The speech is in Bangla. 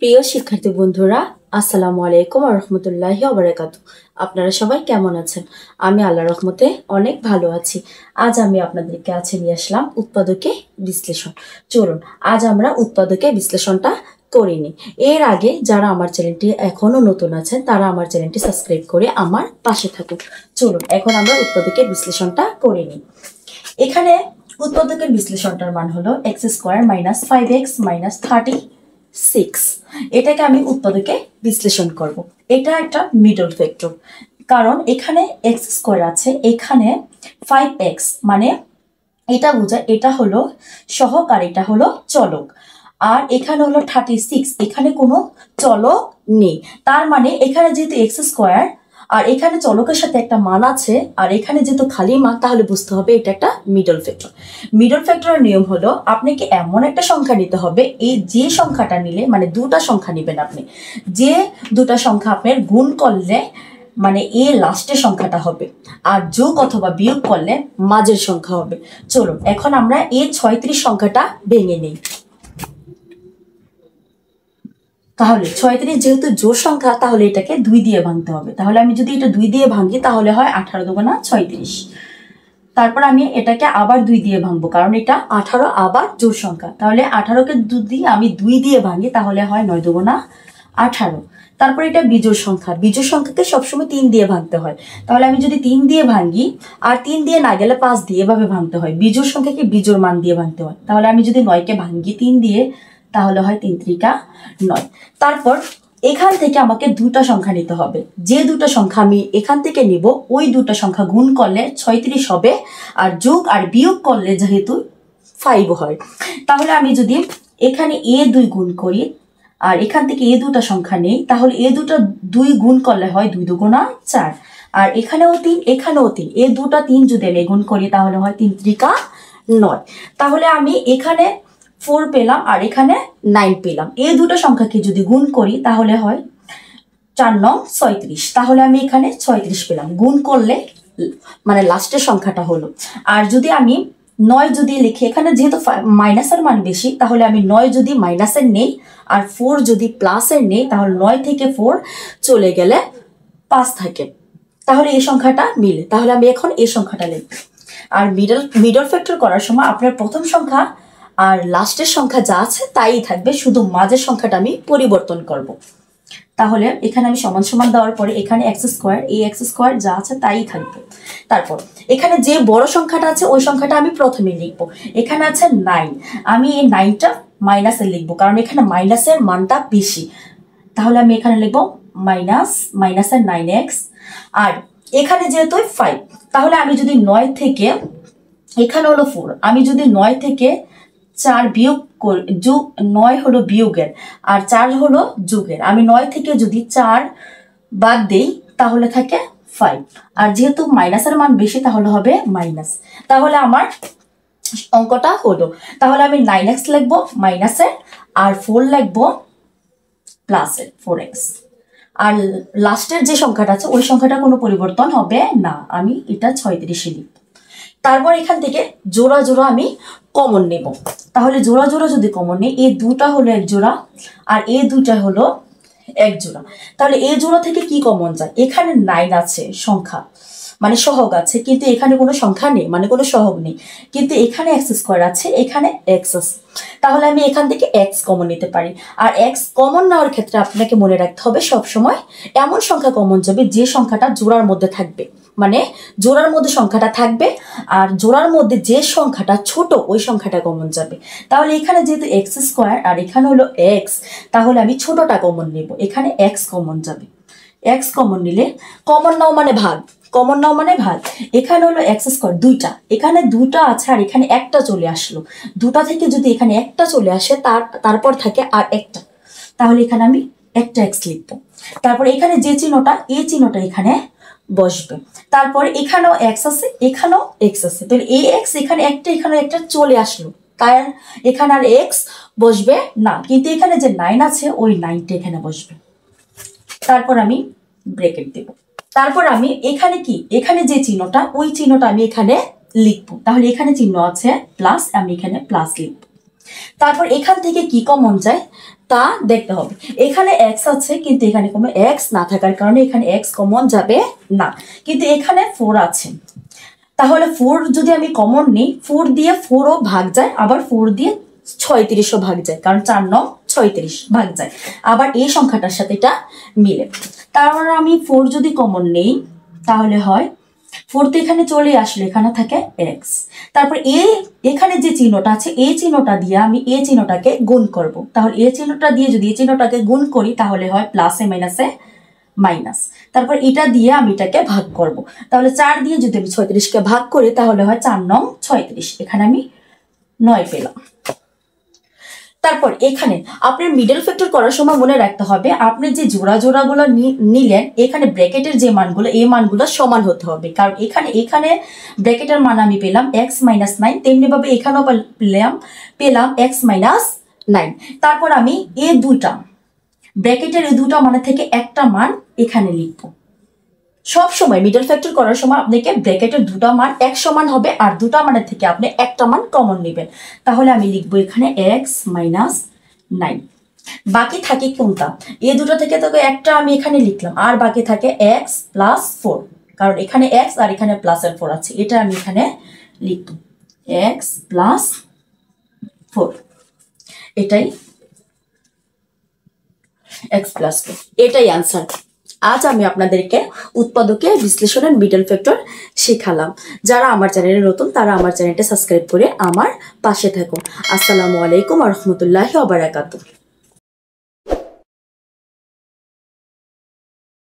প্রিয় শিক্ষার্থী বন্ধুরা, আসসালামু আলাইকুম ওয়া রাহমাতুল্লাহি ওয়া বারাকাতুহু। আপনারা সবাই কেমন আছেন? আমি আল্লাহর রহমতে অনেক ভালো আছি। আজ আমি আপনাদেরকে নিয়ে আসলাম উৎপাদকে বিশ্লেষণ। চলুন আজ আমরা উৎপাদকে বিশ্লেষণটা করে নিই। এর আগে যারা আমার চ্যানেলটি এখনো নতুন আছেন তারা আমার চ্যানেলটি সাবস্ক্রাইব করে আমার পাশে থাকুন। চলুন এখন আমরা উৎপাদকের বিশ্লেষণটা করে নিই। এখানে উৎপাদকের বিশ্লেষণটার মান হলো x² - 5x - 36। এটাকে আমি উৎপাদকে বিশ্লেষণ করব। এটা একটা মিডল ফ্যাক্টর, কারণ এখানে x² আছে, এখানে 5x, মানে এটা বোঝায় এটা হলো সহগ আর এটা হলো চলক। আর এখানে হলো 36, এখানে কোনো চলক নেই। তার মানে এখানে যেহেতু x² আর এখানে চলকের সাথে একটা মান আছে আর এখানে যেহেতু খালি মান, তাহলে বুঝতে হবে এটা একটা মিডল ফ্যাক্টর। মিডল ফ্যাক্টরের নিয়ম হলো আপনাকে এমন একটা সংখ্যা নিতে হবে, এই যে সংখ্যাটা নিলে, মানে দুটা সংখ্যা নেবেন আপনি, যে দুটা সংখ্যা আপনার গুণ করলে মানে এ লাস্টের সংখ্যাটা হবে, আর যোগ অথবা বিয়োগ করলে মাঝের সংখ্যা হবে। চলুন এখন আমরা এই 36 সংখ্যাটা ভেঙে নিই। তাহলে 36 যেহেতু জোড় সংখ্যা, তাহলে এটাকে 2 দিয়ে ভাঙতে হবে। তাহলে আমি যদি এটা 2 দিয়ে ভাঙি তাহলে হয় 18 দুগুণা 36। তারপর আমি এটাকে আবার 2 দিয়ে ভাঙবো, কারণ এটা 18 আবার জোড় সংখ্যা। তাহলে 18কে যদি আমি 2 দিয়ে ভাঙি তাহলে হয় 9 দুগুণা 18। তারপর এটা বিজোড় সংখ্যা, বিজোড় সংখ্যাকে সবসময় 3 দিয়ে ভাঙতে হয়। তাহলে আমি যদি 3 দিয়ে ভাঙি, আর 3 দিয়ে না গেলে 5 দিয়ে এভাবে ভাঙতে হয়। বিজোড় সংখ্যাকে বিজোড় মান দিয়ে ভাঙতে হয়। তাহলে আমি যদি 9কে ভাঙি 3 দিয়ে, তাহলে হয় 3 × 9। তারপর এখান থেকে আমাকে দুটা সংখ্যা নিতে হবে। যে দুটো সংখ্যা আমি এখান থেকে নিব, ওই দুটো সংখ্যা গুণ করলে 36 হবে, আর যোগ আর বিয়োগ করলে যেহেতু 5 হয়। তাহলে আমি যদি এখানে a2 গুণ করি আর এখান থেকে এ দুটা সংখ্যা নেই, তাহলে এ দুটো 2 গুণ করলে হয় 2 দুগুণা 4। আর এখানেও 3, এখানেও 3, এ দুটা 3 যদি আমি গুণ করি তাহলে হয় 3 × 9। তাহলে আমি এখানে 4 পেলাম আর এখানে 9 পেলাম। এই দুটো সংখ্যাকে যদি গুণ করি তাহলে হয় 4 × 9 = 36। তাহলে আমি এখানে 36 পেলাম, গুণ করলে মানে লাস্টের সংখ্যাটা হলো। আর যদি আমি 9 যদি লিখি, এখানে যেহেতু মাইনাসের মান বেশি, তাহলে আমি 9 যদি মাইনাসের নেই আর 4 যদি প্লাসের নেই, তাহলে 9 থেকে 4 চলে গেলে 5 থাকে। তাহলে এই সংখ্যাটা মিলে। তাহলে আমি এখন এই সংখ্যাটা লিখব। আর মিডল ফ্যাক্টর করার সময় আপনার প্রথম সংখ্যা আর লাস্টের সংখ্যা যা আছে তাই থাকবে, শুধু মাঝের সংখ্যাটা আমি পরিবর্তন করব। তাহলে এখানে আমি সমান সমান দেওয়ার পরে এখানে x², এই x² যা আছে তাই থাকবে। তারপর এখানে যে বড় সংখ্যাটা আছে ওই সংখ্যাটা আমি প্রথমে লিখব। এখানে আছে 9, আমি এই 9টা মাইনাসে লিখবো, কারণ এখানে মাইনাসের মানটা বেশি। তাহলে আমি এখানে লিখব মাইনাসের 9x। আর এখানে যেহেতু 5, তাহলে আমি যদি 9 থেকে, এখানে হলো 4, আমি যদি 9 থেকে 4 বিয়োগ করি, 9 হলো বিয়োগের আর 4 হলো যোগের, আমি 9 থেকে যদি 4 বাদ দেই তাহলে থাকে 5। আর যেহেতু মাইনাসের মান বেশি তাহলে হবে মাইনাস। তাহলে আমার অঙ্কটা হলো। তাহলে আমি 9x লিখবো মাইনাসের, আর 4 লিখবো প্লাসের 4x। আর লাস্টের যে সংখ্যাটা আছে ওই সংখ্যাটা কোনো পরিবর্তন হবে না, আমি এটা 36 লিখব। তারপর এখান থেকে জোড়া জোড়া আমি কমন নেব। তাহলে জোড়া জোড়া যদি কমন নেই, এই দুটা হলো এক জোড়া আর এই দুটা হলো এক জোড়া। তাহলে এই জোড়া থেকে কি কমন যায়? এখানে 9 আছে সংখ্যা, মানে সহগ আছে, কিন্তু এখানে কোনো সংখ্যা নেই, মানে কোনো সহগ নেই। কিন্তু এখানে x² আছে, এখানে x আছে। তাহলে আমি এখান থেকে x কমন নিতে পারি। আর x কমন নেওয়ার ক্ষেত্রে আপনাকে মনে রাখতে হবে সবসময় এমন সংখ্যা কমন যাবে যে সংখ্যাটা জোড়ার মধ্যে থাকবে, মানে জোড়ার মধ্যে সংখ্যাটা থাকবে আর জোড়ার মধ্যে যে সংখ্যাটা ছোট ওই সংখ্যাটা কমন যাবে। তাহলে এখানে যেহেতু x² আর এখানে হলো x, তাহলে আমি ছোটটা কমন নেব, এখানে x কমন যাবে। x কমন নিলে, কমন নাও মানে ভাগ, কমন নাও মানে ভাগ। এখানে হলো x² দুইটা, এখানে দুটা আছে আর এখানে একটা চলে আসলো। দুটা থেকে যদি এখানে একটা চলে আসে তারপর থাকে আর একটা, তাহলে এখানে আমি একটা x লিখবো। তারপর এখানে যে চিহ্নটা, এই চিহ্নটা এখানে বসবে। তারপর এখানেও x আছে, এখানেও x আছে, তাহলে এই x এখানে একটা, এখানে একটা চলে আসলো, তাই এখানে আর x বসবে না, কিন্তু এখানে যে 9 আছে ওই 9টা এখানে বসবে। তারপর আমি ব্রেকেট দেব। তারপর আমি এখানে কি, এখানে যে চিহ্নটা ওই চিহ্নটা আমি এখানে লিখবো। তাহলে এখানে চিহ্ন আছে প্লাস, আমি এখানে প্লাস লিখবো। তারপর এখান থেকে কি কমন যায়? তা দেখতে হবে। এখানে এক্স আছে কিন্তু এখানে কোনো এক্স না থাকার কারণে এখানে এক্স কমন যাবে না, কিন্তু এখানে 4 আছে। তাহলে 4 যদি আমি কমন নিই, 4 দিয়ে 4ও ভাগ যায়, আবার 4 দিয়ে 36ও ভাগ যায়, কারণ 4 9 36 ভাগ যায়, আবার এই সংখ্যাটার সাথে এটা মিলে। তারপর আমি 4 যদি কমন নেই তাহলে হয় 4 তো এখানে চলে আসলে এখানে থাকে এক্স। তারপর এখানে যে চিহ্নটা আছে এই চিহ্নটা দিয়ে আমি এই চিহ্নটাকে গুণ করব। তাহলে এই চিহ্নটা দিয়ে যদি এই চিহ্নটাকে গুণ করি তাহলে হয় প্লাসে মাইনাসে মাইনাস। তারপর এটা দিয়ে আমি এটাকে ভাগ করব। তাহলে 4 দিয়ে যদি আমি 36কে ভাগ করি তাহলে হয় 4 9 36, এখানে আমি 9 পেলাম। তারপর এখানে আপনার মিডল ফ্যাক্টর করার সময় মনে রাখতে হবে আপনি যে জোড়াগুলো নিলেন এখানে ব্র্যাকেটের যে মানগুলো এই মানগুলো সমান হতে হবে, কারণ এখানে ব্র্যাকেটের মান আমি পেলাম x - 9, তেমনি ভাবে এখানেও পেলাম x - 9। তারপর আমি এই দুটা ব্র্যাকেটের এই দুটা মানে থেকে একটা মান এখানে লিখবো। সব সময় মিডল ফ্যাক্টর করার সময় আপনাকে ব্র্যাকেটের দুটা মান এক সমান হবে আর দুটা মানের থেকে আপনি একটা মান কমন নেবেন। তাহলে আমি লিখবো এখানে x - 9। বাকি থাকে কোনটা? এই দুটো থেকে তো একটা আমি এখানে লিখলাম, আর বাকি থাকে x + 4, কারণ এখানে x আর এখানে প্লাসের 4 আছে, এটা আমি এখানে লিখব x + 4, এটাই x + 4, এটাই আনসার। আজ আমি আপনাদেরকে উৎপাদকে বিশ্লেষণের মিডল ফ্যাক্টর শেখালাম। যারা আমার চ্যানেলে নতুন তারা আমার চ্যানেলটা সাবস্ক্রাইব করে আমার পাশে থাকুন। আসসালামু আলাইকুম ওয়া রাহমাতুল্লাহি ওয়া বারাকাতুহু।